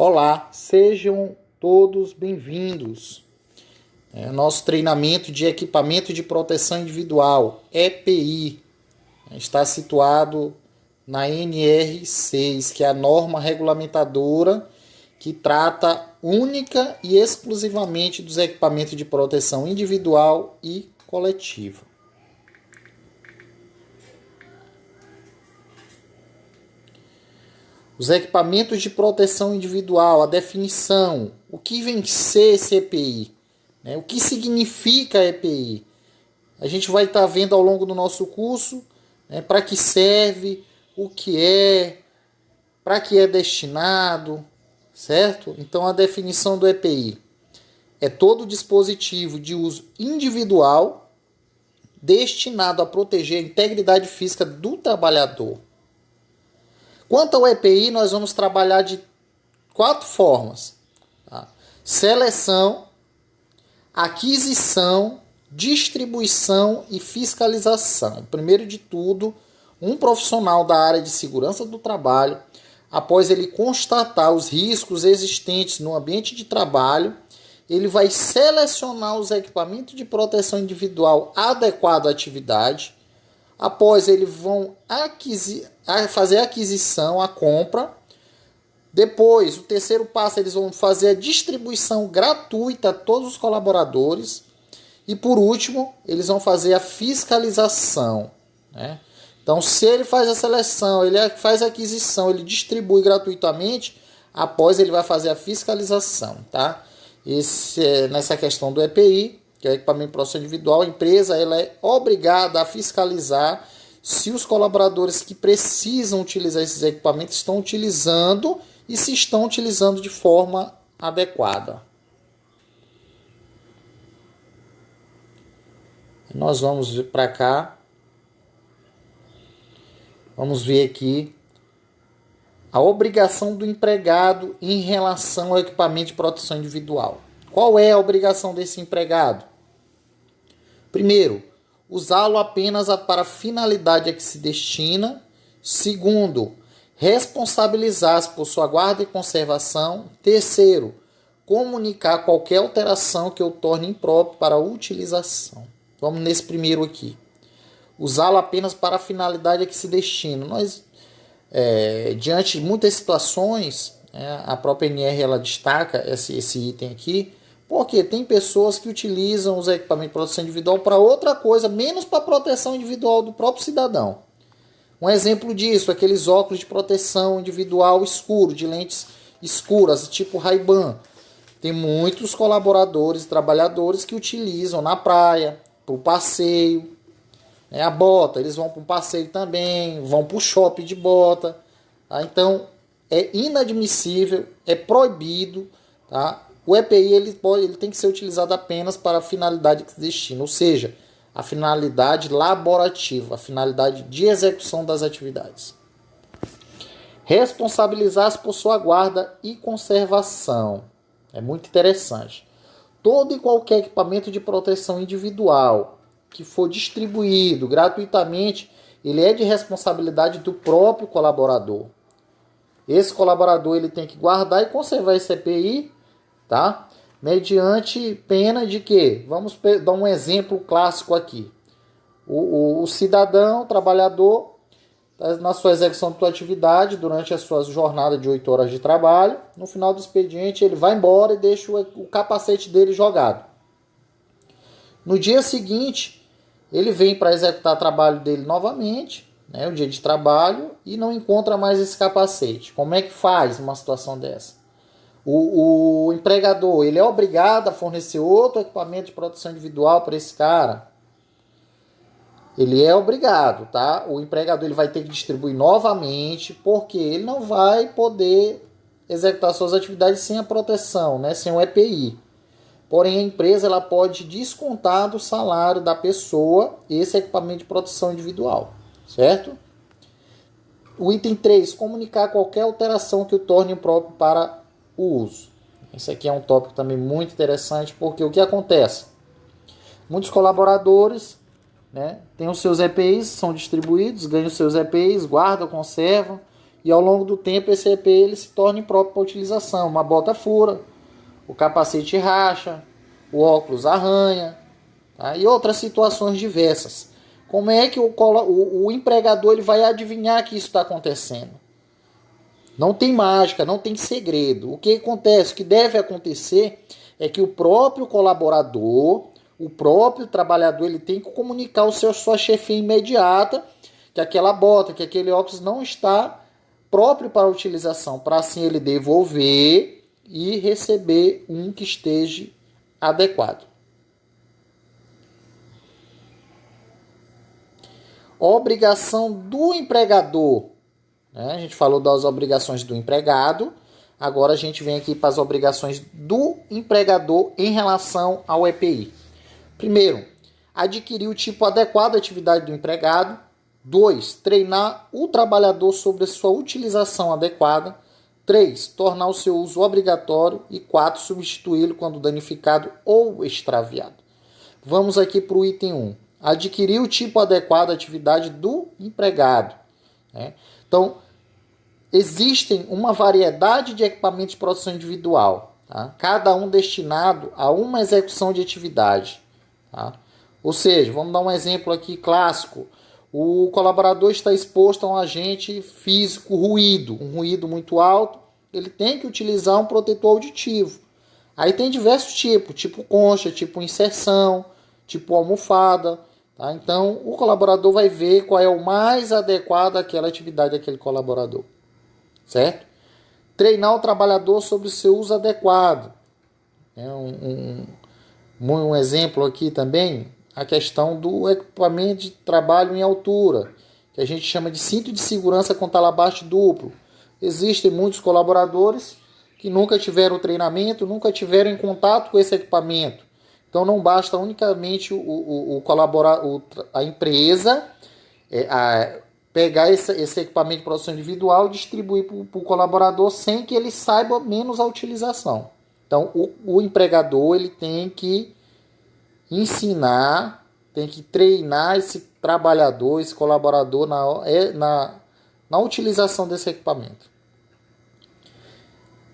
Olá, sejam todos bem-vindos. Nosso treinamento de equipamento de proteção individual, EPI, está situado na NR6, que é a norma regulamentadora que trata única e exclusivamente dos equipamentos de proteção individual e coletiva. Os equipamentos de proteção individual, a definição, o que vem ser esse EPI, o que significa EPI. A gente vai estar vendo ao longo do nosso curso para que serve, o que é, para que é destinado, certo? Então a definição do EPI é todo dispositivo de uso individual destinado a proteger a integridade física do trabalhador. Quanto ao EPI, nós vamos trabalhar de 4 formas. Tá? Seleção, aquisição, distribuição e fiscalização. Primeiro de tudo, um profissional da área de segurança do trabalho, após ele constatar os riscos existentes no ambiente de trabalho, ele vai selecionar os equipamentos de proteção individual adequados à atividade. Após eles vão fazer a aquisição, a compra. Depois, o terceiro passo, eles vão fazer a distribuição gratuita a todos os colaboradores. E por último, eles vão fazer a fiscalização. Então, se ele faz a seleção, ele faz a aquisição, ele distribui gratuitamente, após ele vai fazer a fiscalização. Tá? Nessa questão do EPI, que é o equipamento de proteção individual, a empresa ela é obrigada a fiscalizar se os colaboradores que precisam utilizar esses equipamentos estão utilizando e se estão utilizando de forma adequada. Nós vamos vir para cá. Vamos ver aqui a obrigação do empregado em relação ao equipamento de proteção individual. Qual é a obrigação desse empregado? Primeiro, usá-lo apenas para a finalidade a que se destina. Segundo, responsabilizar-se por sua guarda e conservação. Terceiro, comunicar qualquer alteração que o torne impróprio para a utilização. Vamos nesse primeiro aqui. Usá-lo apenas para a finalidade a que se destina. Diante de muitas situações, a própria NR ela destaca esse item aqui, porque tem pessoas que utilizam os equipamentos de proteção individual para outra coisa, menos para a proteção individual do próprio cidadão. Um exemplo disso, aqueles óculos de proteção individual escuro, de lentes escuras, tipo Ray-Ban. Tem muitos colaboradores, trabalhadores que utilizam na praia, para o passeio. A bota, eles vão para um passeio também, vão para o shopping de bota. Tá? Então, é inadmissível, é proibido, tá? O EPI ele tem que ser utilizado apenas para a finalidade que se destina, ou seja, a finalidade laborativa, a finalidade de execução das atividades. Responsabilizar-se por sua guarda e conservação. É muito interessante. Todo e qualquer equipamento de proteção individual que for distribuído gratuitamente, ele é de responsabilidade do próprio colaborador. Esse colaborador ele tem que guardar e conservar esse EPI, tá? Mediante pena de que, vamos dar um exemplo clássico aqui. O cidadão, o trabalhador, na sua execução de sua atividade, durante a sua jornada de 8 horas de trabalho, no final do expediente ele vai embora e deixa o capacete dele jogado. No dia seguinte, ele vem para executar o trabalho dele novamente, o dia de trabalho, e não encontra mais esse capacete. Como é que faz uma situação dessa? O empregador ele é obrigado a fornecer outro equipamento de proteção individual para esse cara. Ele é obrigado, tá? O empregador ele vai ter que distribuir novamente, porque ele não vai poder executar suas atividades sem a proteção, sem o EPI. Porém, a empresa ela pode descontar do salário da pessoa esse equipamento de proteção individual, certo? O item 3, comunicar qualquer alteração que o torne impróprio para o uso. Esse aqui é um tópico também muito interessante, porque o que acontece? Muitos colaboradores têm os seus EPIs, são distribuídos, ganham os seus EPIs, guardam, conservam, e ao longo do tempo esse EPI ele se torna impróprio para utilização. Uma bota fura, o capacete racha, o óculos arranha, tá? E outras situações diversas. Como é que o empregador ele vai adivinhar que isso está acontecendo? Não tem mágica, não tem segredo. O que acontece? O que deve acontecer é que o próprio colaborador, o próprio trabalhador, ele tem que comunicar ao sua chefia imediata que aquela bota, que aquele óculos não está próprio para utilização, para assim ele devolver e receber um que esteja adequado. Obrigação do empregador. A gente falou das obrigações do empregado, agora a gente vem aqui para as obrigações do empregador em relação ao EPI. Primeiro, adquirir o tipo adequado à atividade do empregado. 2. Treinar o trabalhador sobre a sua utilização adequada. 3. Tornar o seu uso obrigatório. E 4. Substituí-lo quando danificado ou extraviado. Vamos aqui para o item 1. Adquirir o tipo adequado à atividade do empregado. Então, existem uma variedade de equipamentos de proteção individual, tá? Cada um destinado a uma execução de atividade. Tá? Ou seja, vamos dar um exemplo aqui clássico. O colaborador está exposto a um agente físico ruído, um ruído muito alto, ele tem que utilizar um protetor auditivo. Aí tem diversos tipos, tipo concha, tipo inserção, tipo almofada. Tá? Então, o colaborador vai ver qual é o mais adequado àquela atividade daquele colaborador. Certo? Treinar o trabalhador sobre o seu uso adequado. Um exemplo aqui também, a questão do equipamento de trabalho em altura, que a gente chama de cinto de segurança com talabaste duplo. Existem muitos colaboradores que nunca tiveram treinamento, nunca tiveram em contato com esse equipamento. Então não basta unicamente a empresa pegar esse equipamento de produção individual e distribuir para o colaborador sem que ele saiba menos a utilização. Então o empregador ele tem que ensinar, tem que treinar esse trabalhador, esse colaborador na utilização desse equipamento.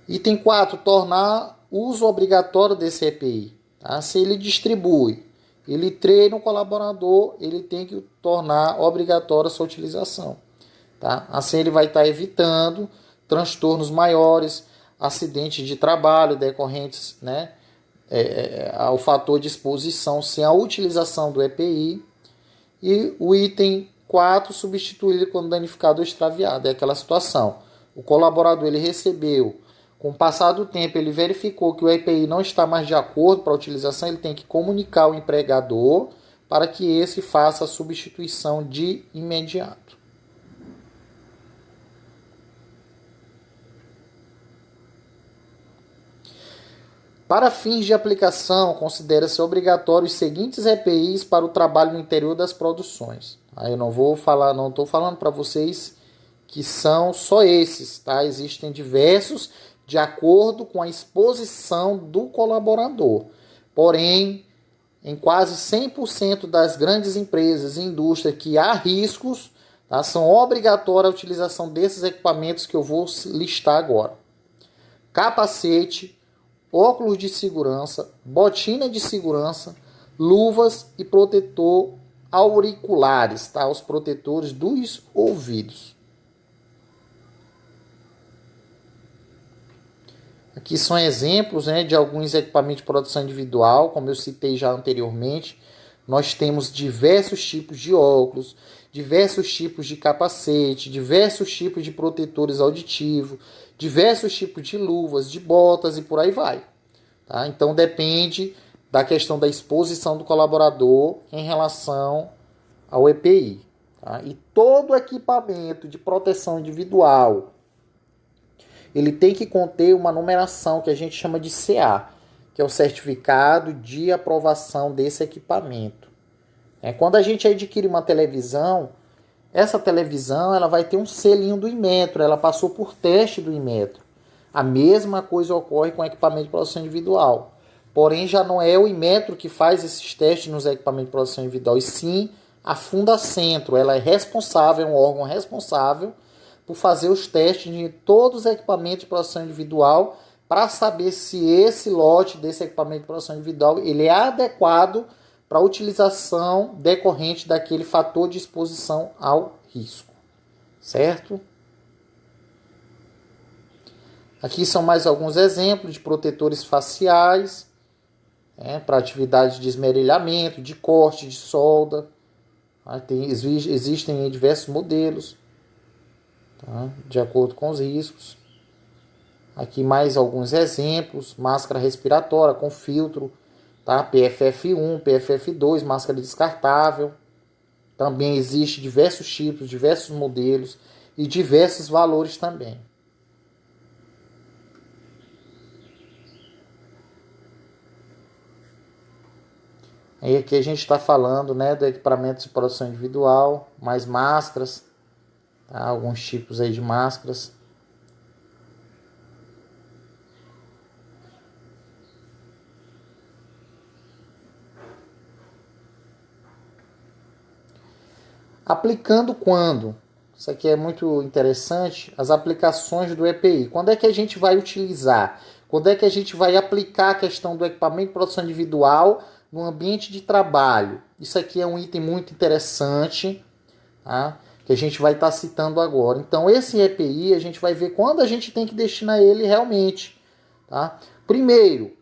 Item 4, tornar uso obrigatório desse EPI. Tá? Se ele distribui, ele treina o colaborador, ele tem que tornar obrigatória a sua utilização. Tá? Assim ele vai estar evitando transtornos maiores, acidentes de trabalho decorrentes, ao fator de exposição sem a utilização do EPI. E o item 4, substituir quando danificado ou extraviado. É aquela situação. O colaborador ele recebeu, com o passar do tempo, ele verificou que o EPI não está mais de acordo para a utilização, ele tem que comunicar ao empregador para que esse faça a substituição de imediato. Para fins de aplicação, considera-se obrigatório os seguintes EPIs para o trabalho no interior das produções. Eu não estou falando para vocês que são só esses, tá? Existem diversos de acordo com a exposição do colaborador. Porém, em quase 100% das grandes empresas e indústrias que há riscos, tá, são obrigatórias a utilização desses equipamentos que eu vou listar agora. Capacete, óculos de segurança, botina de segurança, luvas e protetor auriculares, tá? Os protetores dos ouvidos. Aqui são exemplos, de alguns equipamentos de produção individual, como eu citei já anteriormente. Nós temos diversos tipos de óculos, diversos tipos de capacete, diversos tipos de protetores auditivos, diversos tipos de luvas, de botas e por aí vai. Tá? Então depende da questão da exposição do colaborador em relação ao EPI. Tá? E todo equipamento de proteção individual, ele tem que conter uma numeração que a gente chama de CA, que é o certificado de aprovação desse equipamento. Quando a gente adquire uma televisão, essa televisão ela vai ter um selinho do Inmetro, ela passou por teste do Inmetro. A mesma coisa ocorre com equipamento de produção individual. Porém, já não é o Inmetro que faz esses testes nos equipamentos de produção individual, e sim a Fundacentro. Ela é responsável, é um órgão responsável por fazer os testes de todos os equipamentos de proteção individual para saber se esse lote desse equipamento de proteção individual ele é adequado para a utilização decorrente daquele fator de exposição ao risco, certo? Aqui são mais alguns exemplos de protetores faciais, para atividades de esmerilhamento, de corte, de solda. Existem diversos modelos, tá? De acordo com os riscos. Aqui mais alguns exemplos: máscara respiratória com filtro, tá? PFF1, PFF2, máscara descartável. Também existe diversos tipos, diversos modelos e diversos valores também. Aí aqui a gente está falando, né, do equipamento de proteção individual, mais máscaras, tá? Alguns tipos aí de máscaras. Aplicando quando? Isso aqui é muito interessante, as aplicações do EPI. Quando é que a gente vai utilizar? Quando é que a gente vai aplicar a questão do equipamento de proteção individual no ambiente de trabalho? Isso aqui é um item muito interessante, tá? Que a gente vai estar citando agora. Então, esse EPI, a gente vai ver quando a gente tem que destinar ele realmente, tá? Primeiro,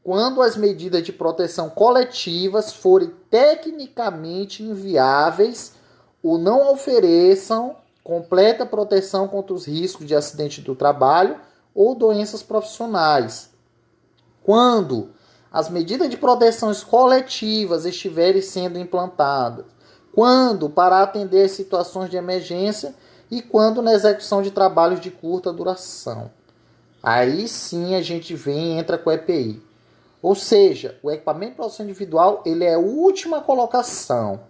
quando as medidas de proteção coletivas forem tecnicamente inviáveis ou não ofereçam completa proteção contra os riscos de acidente do trabalho ou doenças profissionais. Quando as medidas de proteção coletivas estiverem sendo implantadas. Quando para atender situações de emergência e quando na execução de trabalhos de curta duração. Aí sim a gente vem e entra com o EPI. Ou seja, o equipamento de proteção individual ele é a última colocação.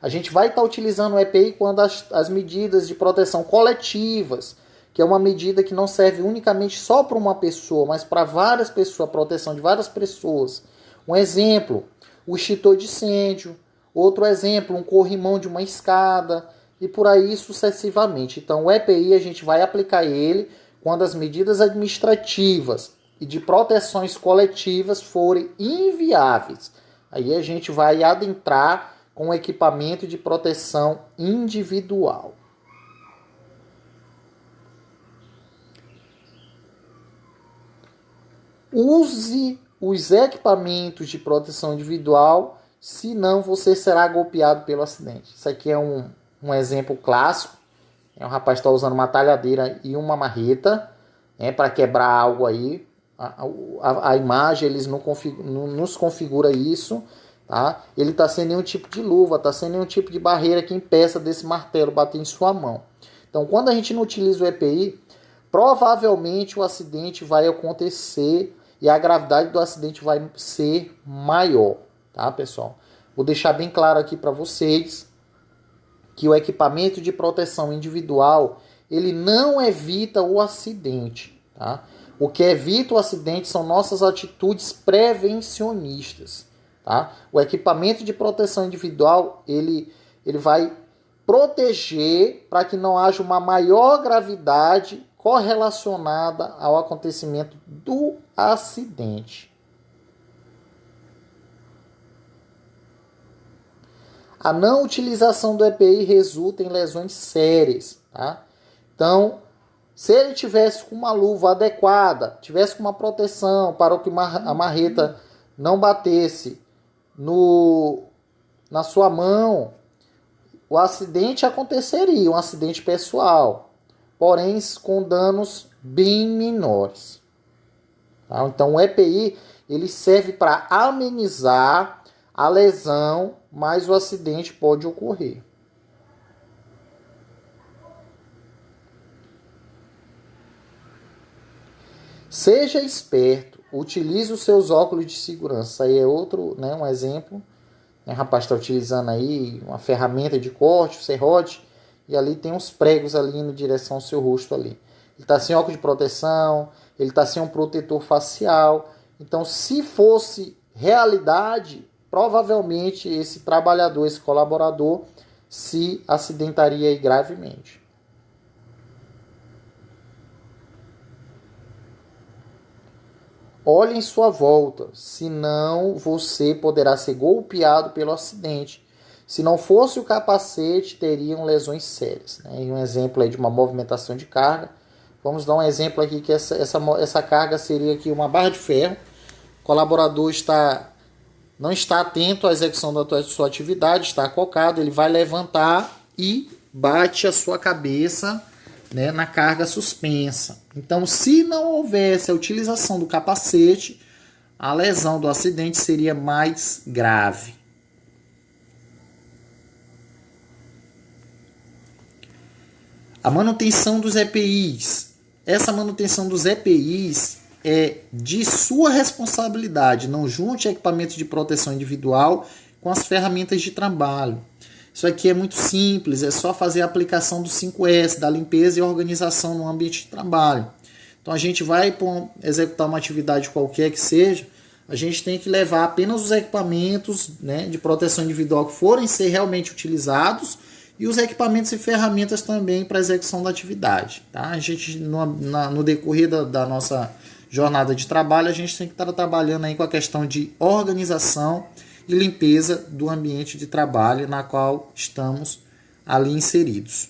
A gente vai estar utilizando o EPI quando as medidas de proteção coletivas, que é uma medida que não serve unicamente só para uma pessoa, mas para várias pessoas, a proteção de várias pessoas. Um exemplo, o extintor de incêndio. Outro exemplo, um corrimão de uma escada e por aí sucessivamente. Então o EPI a gente vai aplicar ele quando as medidas administrativas e de proteções coletivas forem inviáveis. Aí a gente vai adentrar com equipamento de proteção individual. Use os equipamentos de proteção individual, senão você será golpeado pelo acidente. Isso aqui é um exemplo clássico. Um rapaz está usando uma talhadeira e uma marreta para quebrar algo aí. A imagem eles não nos configura isso. Tá? Ele está sem nenhum tipo de luva, está sem nenhum tipo de barreira que impeça desse martelo bater em sua mão. Então, quando a gente não utiliza o EPI, provavelmente o acidente vai acontecer e a gravidade do acidente vai ser maior, tá, pessoal? Vou deixar bem claro aqui para vocês que o equipamento de proteção individual, ele não evita o acidente, tá? O que evita o acidente são nossas atitudes prevencionistas, tá? O equipamento de proteção individual, ele vai proteger para que não haja uma maior gravidade correlacionada ao acontecimento do acidente. A não utilização do EPI resulta em lesões sérias, tá? Então, se ele tivesse com uma luva adequada, tivesse com uma proteção para que a marreta não batesse na sua mão, o acidente aconteceria, um acidente pessoal, porém com danos bem menores. Tá? Então o EPI ele serve para amenizar a lesão, mas o acidente pode ocorrer. Seja esperto, utilize os seus óculos de segurança. Aí é outro, né, um exemplo. O rapaz está utilizando aí uma ferramenta de corte, o serrote, e ali tem uns pregos ali indo em direção ao seu rosto ali. Ele está sem óculos de proteção, ele está sem um protetor facial. Então, se fosse realidade, provavelmente esse trabalhador, esse colaborador, se acidentaria aí gravemente. Olhe em sua volta, senão você poderá ser golpeado pelo acidente. Se não fosse o capacete, teriam lesões sérias. Né? E um exemplo aí de uma movimentação de carga. Vamos dar um exemplo aqui que essa carga seria aqui uma barra de ferro. O colaborador não está atento à execução da sua atividade, está acocado, ele vai levantar e bate a sua cabeça, né, na carga suspensa. Então, se não houvesse a utilização do capacete, a lesão do acidente seria mais grave. A manutenção dos EPIs. Essa manutenção dos EPIs é de sua responsabilidade. Não junte equipamento de proteção individual com as ferramentas de trabalho. Isso aqui é muito simples, é só fazer a aplicação do 5S, da limpeza e organização no ambiente de trabalho. Então a gente vai executar uma atividade qualquer que seja, a gente tem que levar apenas os equipamentos, né, de proteção individual que forem ser realmente utilizados e os equipamentos e ferramentas também para execução da atividade. Tá? A gente, no decorrer da nossa jornada de trabalho, a gente tem que estar trabalhando aí com a questão de organização e limpeza do ambiente de trabalho na qual estamos ali inseridos.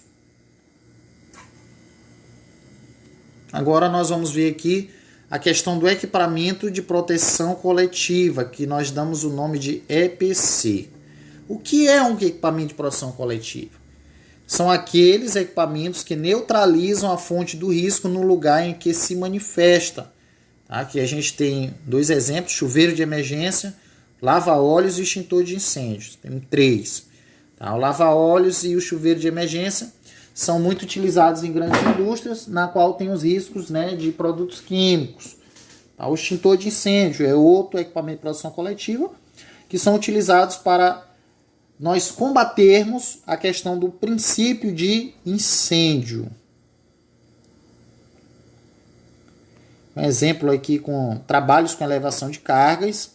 Agora nós vamos ver aqui a questão do equipamento de proteção coletiva, que nós damos o nome de EPC. O que é um equipamento de proteção coletiva? São aqueles equipamentos que neutralizam a fonte do risco no lugar em que se manifesta. Aqui a gente tem dois exemplos: chuveiro de emergência, lava-óleos e extintor de incêndios. Tem 3. Tá? O lava-óleos e o chuveiro de emergência são muito utilizados em grandes indústrias, na qual tem os riscos, né, de produtos químicos. Tá? O extintor de incêndio é outro equipamento de proteção coletiva, que são utilizados para nós combatermos a questão do princípio de incêndio. Um exemplo aqui com trabalhos com elevação de cargas.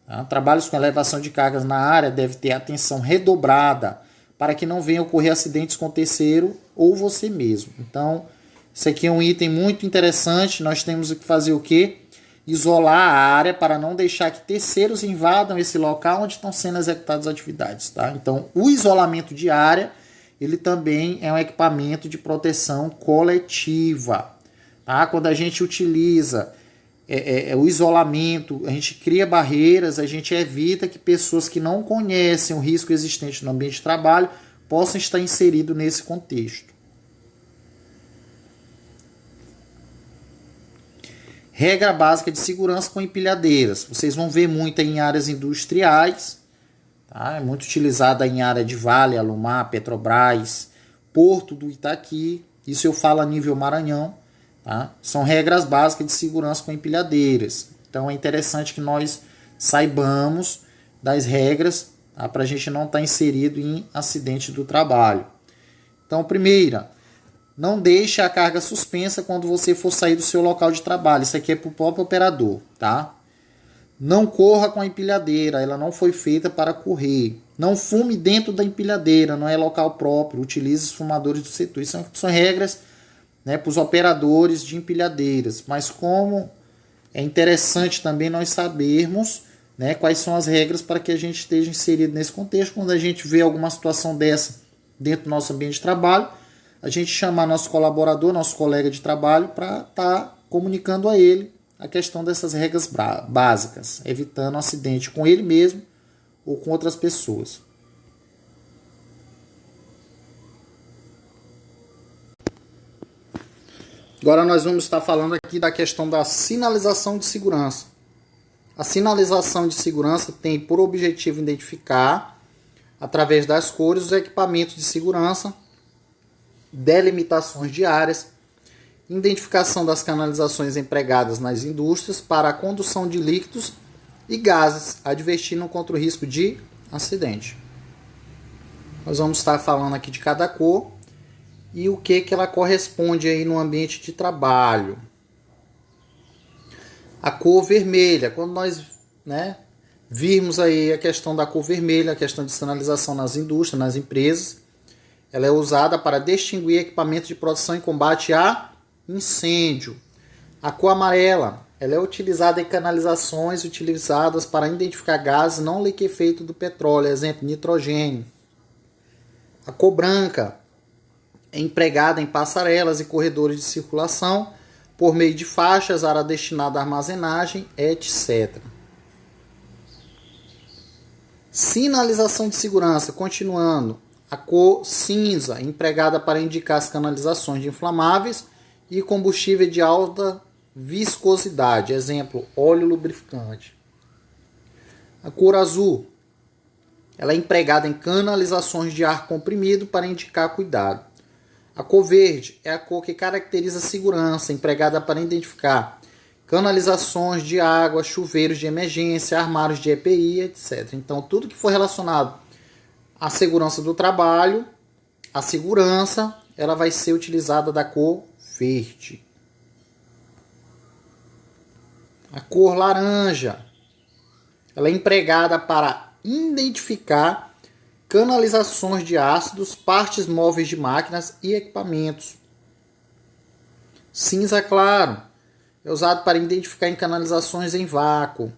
Tá? Trabalhos com elevação de cargas na área deve ter atenção redobrada para que não venham ocorrer acidentes com terceiro ou você mesmo. Então, isso aqui é um item muito interessante. Nós temos que fazer o quê? Isolar a área para não deixar que terceiros invadam esse local onde estão sendo executadas as atividades. Tá? Então, o isolamento de área, ele também é um equipamento de proteção coletiva. Tá? Quando a gente utiliza o isolamento, a gente cria barreiras, a gente evita que pessoas que não conhecem o risco existente no ambiente de trabalho possam estar inseridos nesse contexto. Regra básica de segurança com empilhadeiras. Vocês vão ver muito em áreas industriais, tá? É muito utilizada em área de Vale, Alumar, Petrobras, Porto do Itaqui. Isso eu falo a nível Maranhão. Tá? São regras básicas de segurança com empilhadeiras. Então é interessante que nós saibamos das regras, tá? Para a gente não estar inserido em acidente do trabalho. Então, primeira, não deixe a carga suspensa quando você for sair do seu local de trabalho. Isso aqui é para o próprio operador. Tá? Não corra com a empilhadeira, ela não foi feita para correr. Não fume dentro da empilhadeira, não é local próprio. Utilize os fumadores do setor. Isso são regras, né, para os operadores de empilhadeiras. Mas como é interessante também nós sabermos, né, quais são as regras para que a gente esteja inserido nesse contexto. Quando a gente vê alguma situação dessa dentro do nosso ambiente de trabalho, a gente chamar nosso colaborador, nosso colega de trabalho, para estar comunicando a ele a questão dessas regras básicas, evitando um acidente com ele mesmo ou com outras pessoas. Agora nós vamos estar falando aqui da questão da sinalização de segurança. A sinalização de segurança tem por objetivo identificar, através das cores, os equipamentos de segurança, delimitações de áreas, identificação das canalizações empregadas nas indústrias para a condução de líquidos e gases, advertindo contra o risco de acidente. Nós vamos estar falando aqui de cada cor e o que ela corresponde aí no ambiente de trabalho. A cor vermelha, quando nós, né, virmos aí a questão da cor vermelha, a questão de sinalização nas indústrias, nas empresas, ela é usada para distinguir equipamentos de proteção e combate a incêndio. A cor amarela ela é utilizada em canalizações utilizadas para identificar gases não liquefeitos do petróleo, exemplo, nitrogênio. A cor branca é empregada em passarelas e corredores de circulação por meio de faixas, área destinada à armazenagem, etc. Sinalização de segurança, continuando. A cor cinza, empregada para indicar as canalizações de inflamáveis e combustível de alta viscosidade, exemplo, óleo lubrificante. A cor azul, ela é empregada em canalizações de ar comprimido para indicar cuidado. A cor verde é a cor que caracteriza a segurança, empregada para identificar canalizações de água, chuveiros de emergência, armários de EPI, etc. Então, tudo que for relacionado à segurança do trabalho, a segurança, ela vai ser utilizada da cor verde. A cor laranja, ela é empregada para identificar canalizações de ácidos, partes móveis de máquinas e equipamentos. Cinza claro, é usado para identificar em canalizações em vácuo.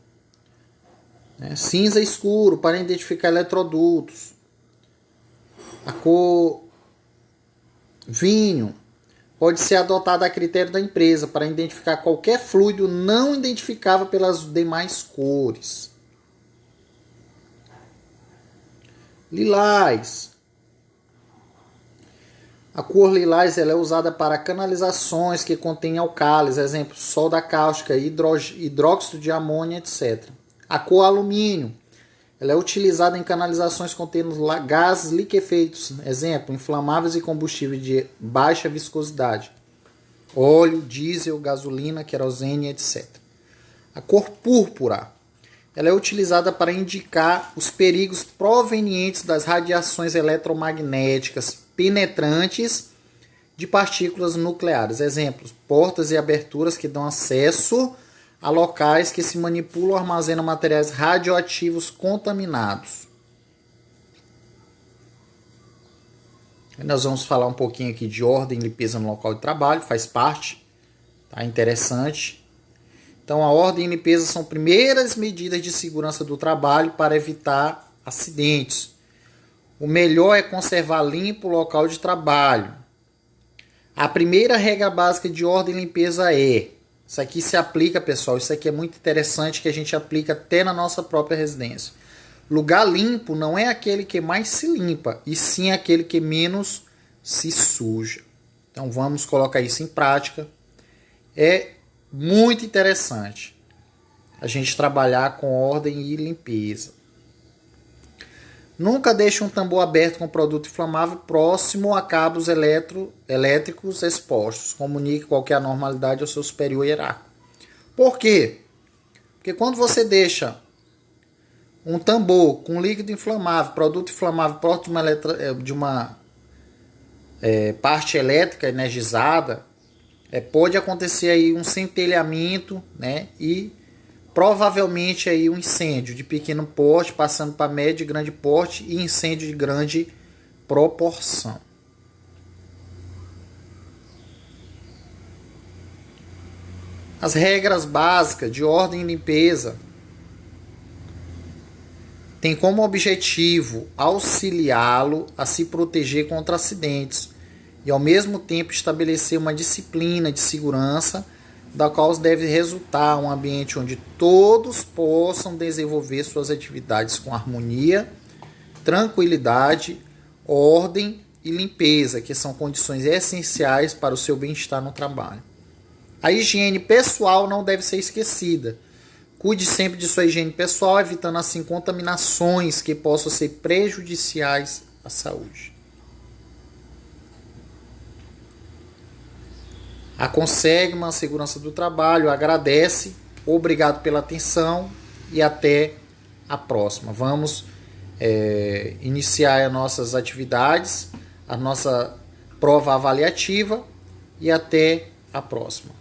Cinza escuro, para identificar eletrodutos. A cor vinho pode ser adotada a critério da empresa para identificar qualquer fluido não identificável pelas demais cores. Lilás. A cor lilás ela é usada para canalizações que contêm álcalis, exemplo, soda cáustica, hidróxido de amônia, etc. A cor alumínio ela é utilizada em canalizações contendo gases liquefeitos, exemplo, inflamáveis e combustíveis de baixa viscosidade, óleo, diesel, gasolina, querosene, etc. A cor púrpura ela é utilizada para indicar os perigos provenientes das radiações eletromagnéticas penetrantes de partículas nucleares. Exemplos, portas e aberturas que dão acesso a locais que se manipulam ou armazenam materiais radioativos contaminados. Nós vamos falar um pouquinho aqui de ordem e limpeza no local de trabalho, faz parte, tá? Interessante. Então, a ordem e limpeza são primeiras medidas de segurança do trabalho para evitar acidentes. O melhor é conservar limpo o local de trabalho. A primeira regra básica de ordem e limpeza é... Isso aqui se aplica, pessoal. Isso aqui é muito interessante que a gente aplica até na nossa própria residência. Lugar limpo não é aquele que mais se limpa, e sim aquele que menos se suja. Então, vamos colocar isso em prática. É muito interessante a gente trabalhar com ordem e limpeza. Nunca deixe um tambor aberto com produto inflamável próximo a cabos elétricos expostos. Comunique qualquer anormalidade ao seu superior hierárquico. Por quê? Porque quando você deixa um tambor com líquido inflamável, produto inflamável próximo de uma parte elétrica energizada, pode acontecer aí um centelhamento, né? E provavelmente aí um incêndio de pequeno porte, passando para médio e grande porte, e incêndio de grande proporção. As regras básicas de ordem e limpeza têm como objetivo auxiliá-lo a se proteger contra acidentes e ao mesmo tempo estabelecer uma disciplina de segurança da qual deve resultar um ambiente onde todos possam desenvolver suas atividades com harmonia, tranquilidade, ordem e limpeza, que são condições essenciais para o seu bem-estar no trabalho. A higiene pessoal não deve ser esquecida. Cuide sempre de sua higiene pessoal, evitando assim contaminações que possam ser prejudiciais à saúde. Aconselhe uma segurança do trabalho, agradece, obrigado pela atenção e até a próxima. Vamos iniciar as nossas atividades, a nossa prova avaliativa e até a próxima.